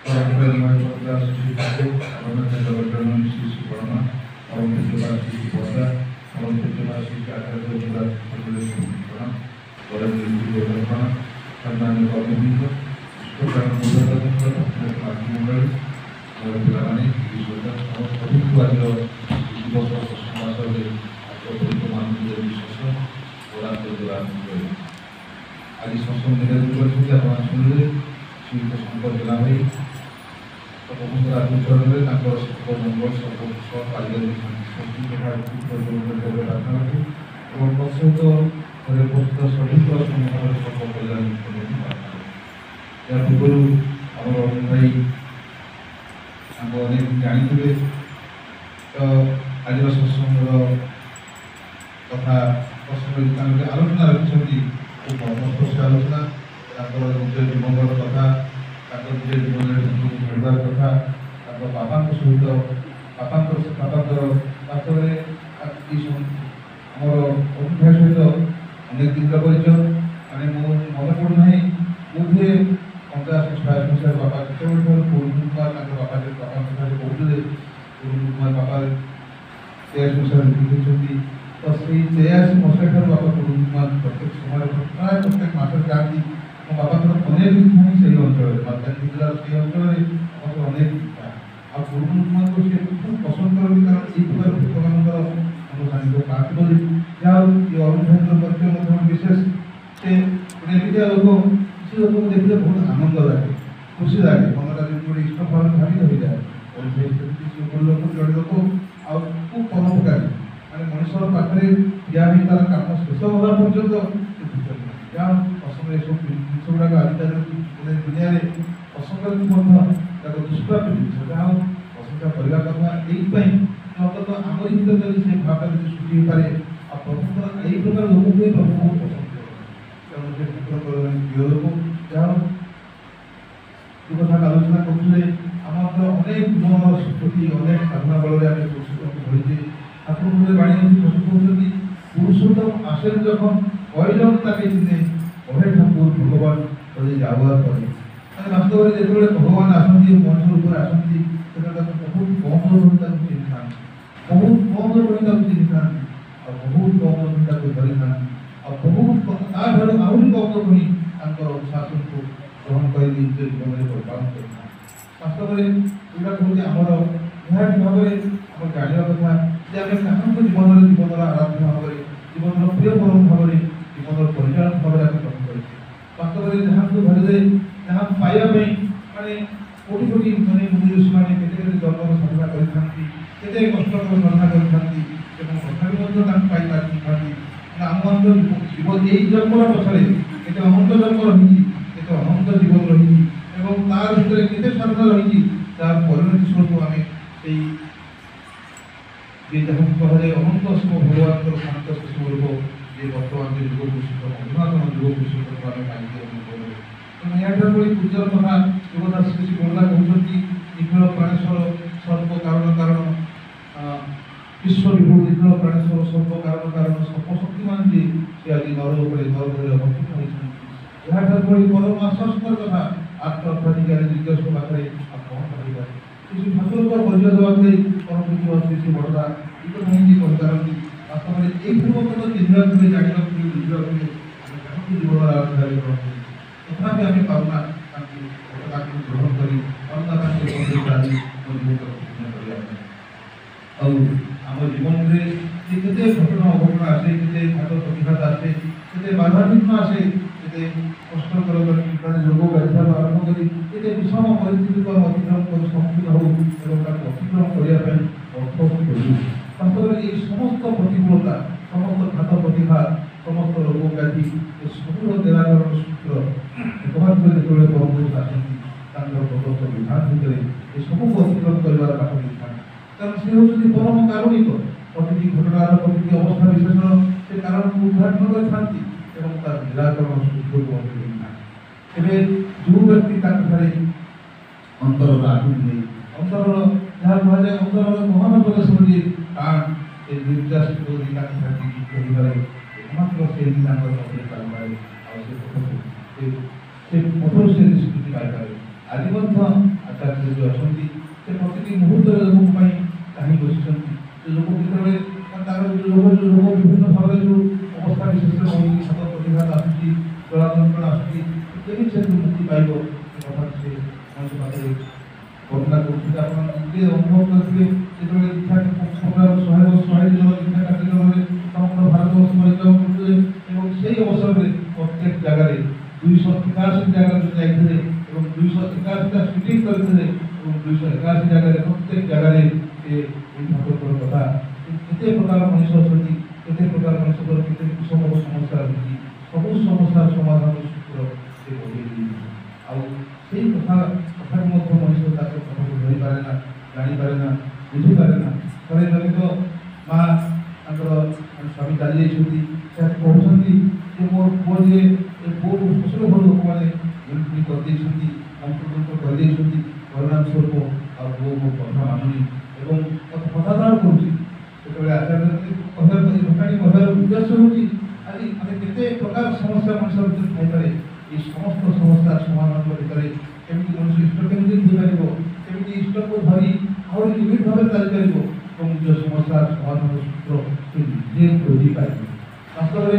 आज सत्संग शुणिले श्रीयुक्त शंकर जेला भाई आचरण में सुख मंगल सर्वोत्सव सहित घरे उपस्थित सभी कल्याण या पूर्व आम अरुण भाई अनेक जानी तो आज सत्संग कथा प्रसंग आलोचना रखिंट मर्मस्पर्शी आलोचना निज जीवन कथा निज जीवन भेड़वार कथा बापा सहित बापा पाखर आमर अरुण भाई सहित अनेक दिन परिचय मैंने मन पड़ूना बोधे 50-56 मसीह बापा जो पूर्ण कुमार बापा बापा कहते पूर्ण कुमार बापा 83 मसीह लिखी तो से 83 मसीह ठार बापा पूर्ण कुमार प्रत्येक समय प्राय प्रत्येक मस जाती बापा अनेक इच्छा ही सही अंचल मालकानगिरी जिलार से अंचल अनेक इच्छा आ पूर्ण कुमार को सी खूब पसंद करती कारण ये प्रकार भक्त मान सानिध्य पाती बोली जहाँ ये अरुण भाई परिचय विशेष से गोटे लोक किसी लोक देखते बहुत आनंद लगे खुशी लगे मनटा जो इष्ट भाव भावी रही जाए लोक जड़े लोक आ खूब परोपकारी मैंने मनुष्य पाखे या तार कम शेष होगा पर्यटन जहाँ पसंद सब जिन गुड़ाक आजिकल दुनिया पसंद दुष्प्राप्य जिन जहाँ प्रशंसा करने कथा यही अंततः आम भर से भावटा जो सृष्टि हो पाए आ प्रथम यही प्रकार लोक को प्रभु बहुत पसंद करें ठाकुर प्रिय लोक जहाँ कथा आलोचना करुले आम अनेक जीवन स्वीकृति अनेक साधना बल में पुरुषोत्तम धरीचे ठाकुर बाणी कहते पुरुषोत्तम आसेन जखन कईजन ताके चिने अहे ठाकुर भगवान कदे जावार करे वास्तव में जो भगवान आसती मनुष्य रूप में आसती बहुत कम लोग चिन्ह था बहुत कम लोग चिन्ह था बहुत कम लोग धरी था बहुत आहरी कम लोग ही शासन को ग्रहण कर निज जीवन में परिपालन करता वास्तव में यहाँ कहते आमर निहाती भाव में आम जाना कथा जीवन जीवन आराध्य भाव में जीवन प्रिय परम भाव में जीवन परिचालन भाव में ग्रहण कर वास्तव में जहाँ को धरले जहाँ पाइबा माने कोटि कोटि माने मुनि ऋषि मैंने केते जन्म साधना करते कष्ट साधना करते आम जीवन यही जन्म पछाड़े केते अनंत जन्म रही केते अनंत जीवन रही तार भीतर केते साधना रही तार परिणति स्वरूप आम जहाँ कहे अनंत शिव भगवान शांत स्वरूप ये बर्तमान जो युग पुरुषोत्तम अधुनातन युग पुरुषोत्तम आम पाई यहाँ पूजर कथा जगन्नाथ श्री श्री बड़ा कहते निखिल प्राणेश्वर सर्व कारण कारण विश्व विभू निखिल प्राणेश्वर सर्व कारण कारण सर्वशक्तिमान जी से आज नरलोक नर अवस्थित होती यहाँ परम आश्वासकर कथा आत्मअर्थाधिकारी निर्देश पाखे आप कौन कह श्री ठाकुर परिचय देवाई परम पूज्य श्री श्री बड़ा ये कथा ही कहीपारती वास्तव में ये चिन्ह जाना जीवन आधार तथापि आम पाऊना ग्रहण कर आम जीवन में केते घटना अघटना आसे केते घात प्रतिघात आसे केते बाधाविघ्न आसे केते कष्टकर रोग व्याधि आरंभ कर विषम परिस्थिति को अतिक्रम कर सम्मुखीन हो अतिक्रम करने अर्थ वास्तव में ये समस्त प्रतिकूलता समस्त घात प्रतिघात समस्त रोग व्याधि सबूर निराकरण सूत्र एकमात्र जो परम पुरुष आसती प्रदत्त विधान भितर ये सबको अतिक्रम कर कारण से हूँ परम कारुणिक प्रति घटनार प्रति अवस्था विशेषण से कारण को उद्घाटन करता निराकरण सूत्र को तेज जो व्यक्ति अंतर आगुरी नहीं अंतर जहाँ कह अंतर महान प्रदेश टाण से निर्देशित एकमात्र से पथर से निष्कृति पाइपर आज ଆଚାର୍ଯ୍ୟ ଯେଉଁ ଅଛନ୍ତି ସେ ପ୍ରତିଟି ମୁହୂର୍ତ୍ତରେ ଲୋକଙ୍କ ପାଇଁ ଚାହିଁ ବସିଛନ୍ତି। ସେ ଲୋକ ଯେତେବେଳେ ତାଙ୍କର ରୋଗ ବିଭିନ୍ନ ଭାବରେ ଯେଉଁ ଅବସ୍ଥା ବିଶେଷରେ ରହିଛି, ହାତ ପ୍ରତିଘାତ ଆସୁଛି, ଗଳା ଯନ୍ତ୍ରଣା ଆସୁଛି, କେମିତି ସେ ମୁକ୍ତି ପାଇବ ସେ କଥା ସେ ମଣିଷ ପାଖରେ ବର୍ଣ୍ଣନା କରୁଛନ୍ତି। ଆପଣ ନିଜେ ଅନୁଭବ କରିଥିବେ ଯେତେବେଳେ ଦୀକ୍ଷା ପ୍ରୋଗ୍ରାମ 100 ଜଣ ଦୀକ୍ଷା କାର୍ଯ୍ୟକ୍ରମରେ ସମଗ୍ର ଭାରତବର୍ଷ ପରିକ୍ରମା କରୁଥିଲେ ଏବଂ ସେହି ଅବସରରେ ପ୍ରତ୍ୟେକ ଜାଗାରେ 281 ଜାଗାରେ ଯାଇଥିଲେ ଏବଂ 281ଟା ସୁଟିଂ କରିଥିଲେ ଏବଂ 281 ଜାଗାରେ ପ୍ରତ୍ୟେକ ଜାଗାରେ ସେ ଏହି ଠାକୁରଙ୍କର କଥା କେତେ ପ୍ରକାର ମଣିଷ ଅଛନ୍ତି, କେତେ ପ୍ରକାର ମଣିଷଙ୍କର କେତେ ସବୁ ସମସ୍ୟା ରହିଛି, ସବୁ ସମସ୍ୟାର ସମାଧାନ ସୂତ୍ର ସେ ବଢ଼େଇ ଦେଇଛି। ଆଉ ସେଇ କଥାକୁ ମଧ୍ୟ ମଣିଷ ତାକୁ କଥାକୁ ଧରିପାରେ ନା, ଜାଣିପାରେ ନା, ବୁଝିପାରେ ନା। ଥରେ ଜନିତ ମା ତାଙ୍କର ସ୍ୱାମୀ ଚାଲି ଯାଇଛନ୍ତି, ସେ କହୁଛନ୍ତି ଯେ ମୋ ପୁଅ ଯେ ପୁଅକୁ ଶ୍ୱଶୁର ଘର ଲୋକମାନେ ଗୁଳି କରିଦେଇଛନ୍ତି, ମନ୍ତ୍ରତନ୍ତ୍ର କରିଦେଇଛନ୍ତି, ପରିଣାମ ସ୍ୱରୂପ ଆଉ ପୁଅ ମୋ କଥା ମାନୁନି ଏବଂ ହତାଧାର କରୁଛି। ସେତେବେଳେ ଆଚାର୍ଯ୍ୟ ଘଟଣାଟି କହିବାର ଉଦ୍ଦେଶ୍ୟ ହେଉଛି ଆଜି ଆମେ କେତେ ପ୍ରକାର ସମସ୍ୟା ମଣିଷ ଭିତରେ ଥାଇପାରେ, এই সমস্ত সমস্যার সমাধান করে কেমিতি মনুষ্য ইষ্ট কেন্দ্রিক হয়েপারিব, কেমিতি ইষ্টকে ধরি আহরি নিবিড় ভাবে চালিপারিব এবং নিজ সমস্যার সমাধান সূত্র সে নিজে খোঁজি পারিব। বাস্তবে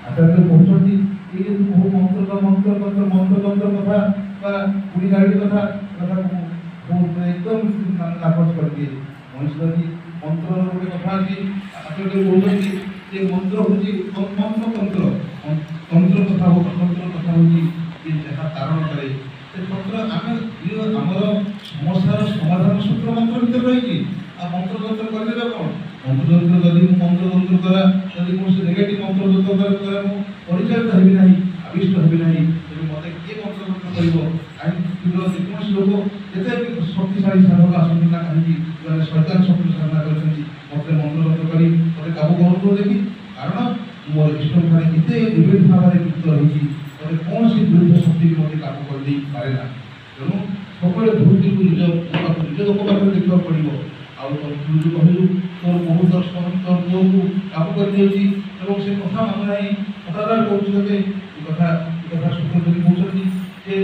আচার্য কହୁଛନ୍ତି এই যে বহু মন্ত্রতন্ত্র কথা বা পুরী গাড়ি কথা একদম নাকচ କରିଦିଏ। ମଣିଷ ଯଦି ମନ୍ତ୍ରର ଗୋଟେ କଥା ଅଛି, ଆଚାର୍ଯ୍ୟ କହୁଛନ୍ତି ଯେ ମନ୍ତ୍ର ହେଉଛି ତନ୍ତ୍ର କଥା ହେଉଛି ଯେ ଯାହା କାରଣ କରେ ସେ ତନ୍ତ୍ର ଆମେ ଆମର ସମସ୍ୟାର ସମାଧାନ ସୂତ୍ର ମନ୍ତ୍ର ଭିତରେ ରହିଛି। ଆଉ ମନ୍ତ୍ରତନ୍ତ୍ର କରିଦେବେ କ'ଣ? ମନ୍ତ୍ରତନ୍ତ୍ର ଯଦି ମୁଁ ମନ୍ତ୍ରତନ୍ତ୍ର ଦ୍ୱାରା ଯଦି କୌଣସି ନେଗେଟିଭ୍ ମନ୍ତ୍ରତନ୍ତ୍ର ଦ୍ୱାରା ମୁଁ ପରିଚାଳିତ ହେବି ନାହିଁ, ଆବିଷ୍ଟ ହେବି ନାହିଁ, ତେବେ ମୋତେ କିଏ ମନ୍ତ୍ରତନ୍ତ୍ର କରିବ? ଯେକୌଣସି ଲୋକ ଯେତେ ଶକ୍ତିଶାଳୀ ସାଧକ ଆସନ୍ତି ନା କାହିଁକି, ସେମାନେ ଶୈତାନ ଶକ୍ତି ସାଧନା କରିଛନ୍ତି ମୋତେ ମନ୍ତ୍ରତନ୍ତ୍ର କରି ମୋତେ କାବୁ କରୁଥିବ ଦେଖି, କାରଣ ମୋର ଇଷ୍ଟଠାରେ ଏତେ ନିବିଡ଼ ଭାବରେ ଯୁକ୍ତ ରହିଛି, ମୋତେ କୌଣସି ବିରୁଦ୍ଧ ଶକ୍ତି ବି ମୋତେ କାବୁ କରିଦେଇ ପାରେ ନା। ତେଣୁ ସବୁବେଳେ ଭୁଲଟିକୁ ନିଜ ଲୋକ ପାଖରେ ଦେଖିବାକୁ ପଡ଼ିବ। ଆଉ ତୁ ଯେଉଁ କହିଲୁ ତୋର ବହୁ ଦର୍ଶନ ତୋର ପୁଅକୁ କାବୁ କରିଦେଉଛି ଏବଂ ସେ କଥା ମାନୁନାହିଁ, ହତାଦାର କରୁଛି ତୋତେ, ଏ କଥା ସୂତ୍ର ଧରି କହୁଛନ୍ତି ଯେ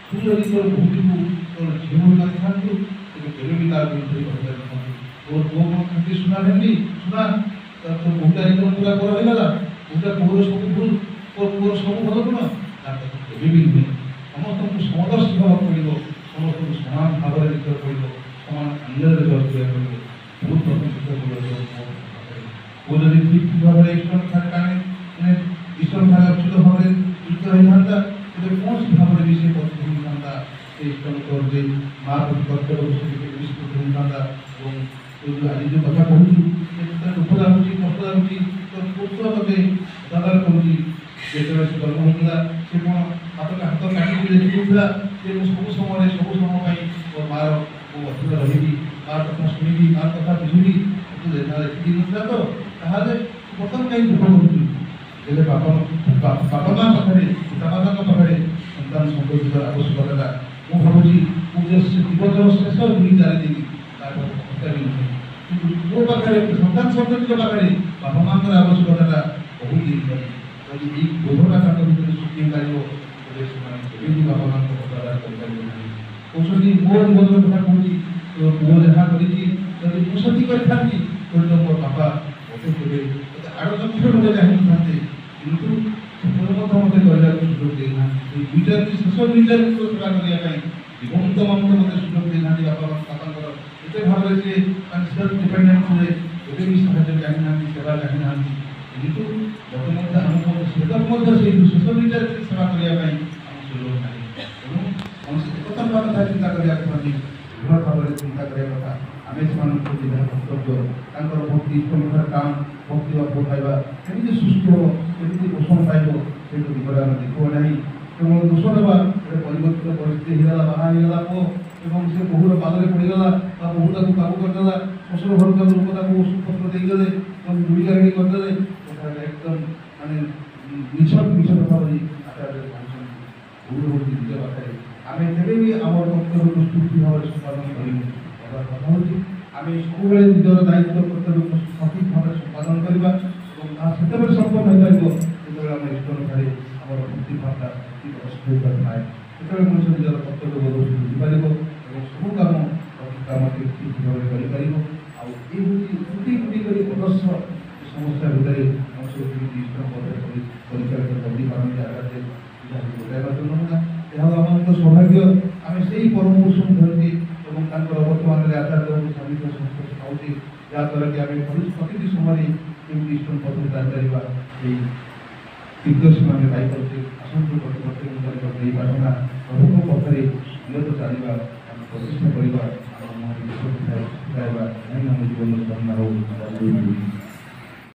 ତୁ ଯଦି ତୋର ଭୁଲଟିକୁ ତୋର ଝିଅ କରିଥାନ୍ତୁ ତେବେ କେବେ ବି ତାର ବିରୁଦ୍ଧରେ କହିପାରିନଥାନ୍ତୁ। ତୋର ପୁଅ କ'ଣ ଖାଲି ଶୁଣା ଭେଣ୍ଡି ଶୁଣା ତୋର ବହୁଟା ଜୀବନ ପୁରା କର ହେଇଗଲା, ବହୁଟା ପୁଅର ସବୁ ଭୁଲ, ତୋର ପୁଅର ସବୁ ଭଲ ଗୁଣ, ତା କଥା କେବେ ବି ନୁହେଁ। ସମସ୍ତଙ୍କୁ ସମଦର୍ଶୀ ହେବାକୁ ପଡ଼ିବ, ସମସ୍ତଙ୍କୁ ସମାନ ଭାବରେ ଦେଖିବାକୁ ପଡ଼ିବ, ସମାନ ଆନନ୍ଦରେ ଦେଖିବାକୁ ପଡ଼ିବ, ବହୁତ ପ୍ରତିଷ୍ଠିତ କରିବାକୁ ପୁଅ ଯଦି ଠିକ୍ ଭାବରେ ଈଶ୍ୱର ଅଚ୍ୟୁତ ଭାବରେ ଯୁକ୍ତ ରହିଥାନ୍ତା ତେବେ କୌଣସି ଭାବରେ ବି ସେ ପଛକୁ ହୋଇଥାନ୍ତା, ସେ ଈଶ୍ୱରଙ୍କ ଯେ ମା ପ୍ରତି କର୍ତ୍ତବ୍ୟ ବିସ୍ତୃତ ହୋଇଥାନ୍ତା। ଏବଂ ଆଜି ଯେଉଁ କଥା କହୁଛୁ ସେ ଦୁଃଖ ଲାଗୁଛି, କଷ୍ଟ ଲାଗୁଛି, ତୋ ପୁତ୍ର ତୋତେ ହତାଦାର କରୁଛି। ଯେତେବେଳେ ସେ ଜନ୍ମ ହୋଇଥିଲା ସେ କ'ଣ ହାତ କାଟିକି ଦେଖିଦେଉଥିଲା ଯେ ମୁଁ ସବୁ ସମୟ ପାଇଁ ମୋ ମାଆର ମୁଁ ଅଧୀନ ରହିବି, ମାଆ କଥା ଶୁଣିବି, ମାଆ କଥା ବୁଝିବି, ଦେଖିକି ନଥିଲା ତ ତାହେଲେ ବର୍ତ୍ତମାନ କାହିଁ ଦୁଃଖ କରୁଛୁ? ହେଲେ ବାପା ମା ପାଖରେ ପିତାମାତାଙ୍କ ପାଖରେ ସନ୍ତାନ ସମ୍ପର୍କିତ ଆବଶ୍ୟକତା ମୁଁ ଭାବୁଛି ମୁଁ ଯେ ଜୀବନର ଶେଷ 2-4 ଦିନ ତାର ଅବସ୍ଥା ବି ନୁହେଁ, କିନ୍ତୁ ମୋ ପାଖରେ ସନ୍ତାନ ସମ୍ପର୍କିତ ପାଖରେ ବାପା ମାଆଙ୍କର ଆବଶ୍ୟକତାଟା ବହୁତ ଦିନ ରହି ଯଦି ଏଇ ବୋଧଟା ତାଙ୍କ ଭିତରେ ସୃଷ୍ଟି ପାରିବ ତେବେ ସେମାନେ କେବେବି ବାପା ମାଆଙ୍କ ହତାଦାର କରିପାରିବେ ନାହିଁ। କହୁଛନ୍ତି ମୋ ଜୀବନର କଥା କହୁଛି, ପୁଅ ଯାହା କରିଛି ଯଦି ମୁଁ ସେତିକି କରିଥାନ୍ତି ତେବେ ମୋ ବାପା ମୋତେ କେବେ ଆଡ଼ଚକ୍ଷୁ ମୋତେ ଚାହିଁଥାନ୍ତେ, କିନ୍ତୁ ପୁଅ ମଧ୍ୟ ମୋତେ କରିବାକୁ ସୁଯୋଗ ଦେଇନାହାନ୍ତି। ଶେଷ 2-4 ସେବା କରିବା ପାଇଁ ଜୀବନ୍ତ ମନକୁ ମୋତେ ସୁଯୋଗ ଦେଇନାହାନ୍ତି। ବାପାଙ୍କର ଏତେ ଭାବରେ ସେ ସେଲ୍ଫ ଡିପେଣ୍ଡେଣ୍ଟ ଥିଲେ, କେବେ ବି ସାହାଯ୍ୟ ଚାହିଁନାହାନ୍ତି, ସେବା ଚାହିଁନାହାନ୍ତି, କିନ୍ତୁ ମୋତେ ମଧ୍ୟ ଆମକୁ ସେଟାକୁ ମଧ୍ୟ ସେଇ ଶେଷ 2-4 ଦିନ ସେବା କରିବା ପାଇଁ ଆମ ସୁଯୋଗ ନାହିଁ। ତେଣୁ କୌଣସି ଏକଥା କଥା ଚିନ୍ତା କରିବା କଥା ନାହିଁ, ଦୃଢ଼ ଭାବରେ ଚିନ୍ତା କରିବା କଥା। ଆମେ ସେମାନଙ୍କୁ ଯାହା କର୍ତ୍ତବ୍ୟ ତାଙ୍କର ଭକ୍ତି ଈଶ୍ୱରଙ୍କର କାମ ଭକ୍ତି ବା ଭଲ ପାଇବା କେମିତି ସୃଷ୍ଟି ହେବ, କେମିତି ପୋଷଣ ପାଇବ, ସେଇଠୁ ଦିଗରେ ଆମେ ଦେଖିବ ନାହିଁ। କେବଳ ଦୋଷ ଦେବା ଗୋଟେ ପରିବର୍ତ୍ତିତ ପରିସ୍ଥିତି ହେଇଗଲା, ବାହା ହେଇଗଲା ପୁଅ ଏବଂ ସେ ବହୁର ପାଦରେ ପଡ଼ିଗଲା ବା ବହୁ ତାକୁ କାବୁ କରିଦେଲା, ଶ୍ୱଶୁର ଘର ଲୋକ ତାକୁ ଓଷଧପତ୍ର ଦେଇଦେଲେ ଏବଂ ଗୁଳି ଗାଳି କରିଦେଲେ, ସେଠାରେ ଏକଦମ ମାନେ ମିଛ କଥା ବୋଲି ଆଚାର୍ଯ୍ୟ କହୁଛନ୍ତି। ଭୁଲ ହେଉଛି ନିଜ ପାଖରେ, ଆମେ କେବେ ବି ଆମର କର୍ତ୍ତବ୍ୟକୁ ସ୍ଫୂର୍ତ୍ତି ଭାବରେ ସମ୍ପାଦନ କରିବୁ। କଥା ହେଉଛି ଆମେ ସବୁବେଳେ ନିଜର ଦାୟିତ୍ୱ କର୍ତ୍ତବ୍ୟକୁ ସଠିକ୍ ଭାବରେ ସମ୍ପାଦନ କରିବା ଏବଂ ତାହା ସେତେବେଳେ ସମ୍ପନ୍ନ ହୋଇପାରିବ ଯେତେବେଳେ ଆମେ ଈଶ୍ୱରଠାରେ ଆମର ଭକ୍ତି ଭାବନା ଅସ୍ଥିରତା ଥାଏ, ସେତେବେଳେ ମଣିଷ ନିଜର କର୍ତ୍ତବ୍ୟ ବୋଧ ବୁଝିପାରିବ ଏବଂ ସବୁ କାମ କାମଟି ଠିକ୍ ଭାବରେ କରିପାରିବ। ଆଉ ଏ ହେଉଛି କୋଟି କୋଟି କରି ପଦସ୍ଥ ସମସ୍ୟା ଭିତରେ ମଣିଷକୁ ନିଶ୍ଚିତ ଭାବରେ ପରିଚାଳିତ କରିପାରନ୍ତି ଆଗାମୀ ଯାହାକୁ ଯୋଗାଇବା ନୁହେଁ। ଏହା ଆମମାନଙ୍କ ସୌଭାଗ୍ୟ। ଆମେ ସେଇ ପରମ ପୁରୁଷଙ୍କୁ ଧରିକି ଏବଂ ତାଙ୍କର ବର୍ତ୍ତମାନରେ ଆଚାର୍ଯ୍ୟଙ୍କୁ ସାମିଲ ସଂସ୍ପର୍ଶ ପାଉଛି, ଯାହାଦ୍ୱାରା କି ଆମେ ପ୍ରତିଟି ସମୟରେ କେମିତି ଇଷ୍ଟମ ପଥରେ ଚାଲିପାରିବା ସେଇ ଦିଗ୍ଦର୍ଶନ ଆମେ ପାଇପାରୁଛେ। ଆସନ୍ତୁ ପ୍ରତିପକ୍ଷଙ୍କ ଏହି ପ୍ରାର୍ଥନା ପ୍ରଭୁଙ୍କ ପଥରେ ନିରତ ଚାଲିବା, ଆମେ ପ୍ରତିଷ୍ଠା କରିବା, ଆମ ମନରେ ବିଶ୍ୱାସ ଶିଖାଇବା, କାହିଁକି ଆମ ଜୀବନର ସାମ୍ନା ହଉ।